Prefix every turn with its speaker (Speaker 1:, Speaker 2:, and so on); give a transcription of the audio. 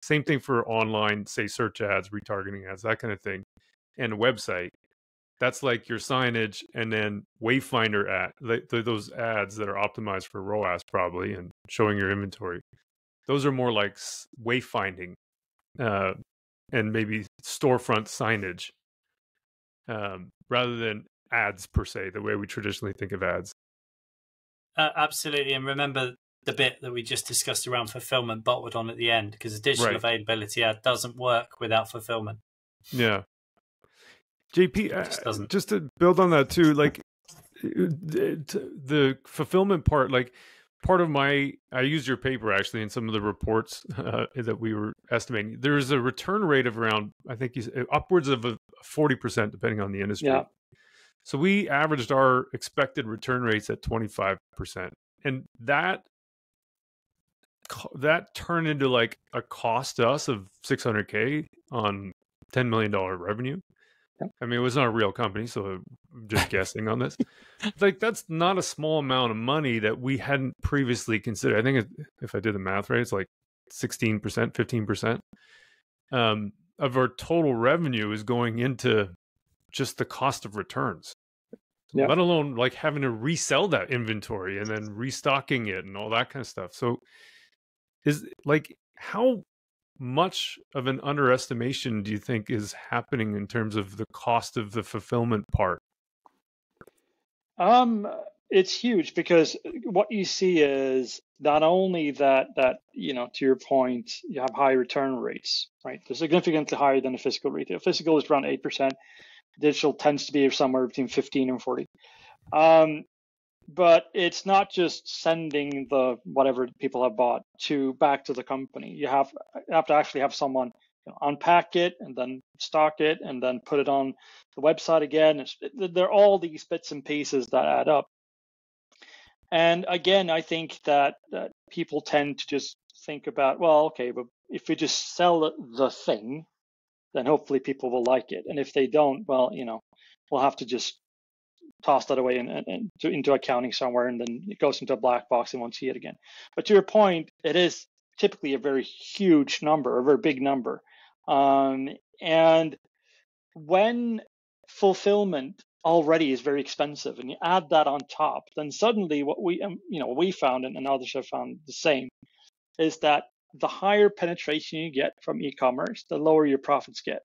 Speaker 1: Same thing for online, say, search ads, retargeting ads, that kind of thing, and a website. That's like your signage, and then Wayfinder ad, those ads that are optimized for ROAS probably and showing your inventory. Those are more like wayfinding and maybe storefront signage rather than ads per se, the way we traditionally think of ads.
Speaker 2: Absolutely. And remember the bit that we just discussed around fulfillment bolted on at the end, because a digital availability ad doesn't work without fulfillment.
Speaker 1: Yeah. JP, just to build on that too, like the fulfillment part, like part of I used your paper actually in some of the reports that we were estimating. There's a return rate of around, I think, upwards of 40%, depending on the industry.
Speaker 3: Yeah.
Speaker 1: So we averaged our expected return rates at 25%. And that turned into like a cost to us of $600K on $10 million revenue. I mean, it was not a real company, so I'm just guessing on this. Like, that's not a small amount of money that we hadn't previously considered. I think if I did the math right, it's like 16%, 15% of our total revenue is going into just the cost of returns, let alone like having to resell that inventory and then restocking it and all that kind of stuff. So is like, how much of an underestimation do you think is happening in terms of the cost of the fulfillment part?
Speaker 3: It's huge, because what you see is not only that to your point, you have high return rates, right? They're significantly higher than the physical retail. Physical is around 8%. Digital tends to be somewhere between 15 and 40. But it's not just sending the whatever people have bought back to the company. You have to actually have someone unpack it and then stock it and then put it on the website again. There are all these bits and pieces that add up. And again, I think that people tend to just think about, well, okay, but if we just sell the thing, then hopefully people will like it. And if they don't, well, we'll have to just toss that away and into accounting somewhere, and then it goes into a black box and won't see it again. But to your point, it is typically a very huge number, a very big number. And when fulfillment already is very expensive and you add that on top, then suddenly what we found, and others have found the same, is that the higher penetration you get from e-commerce, the lower your profits get.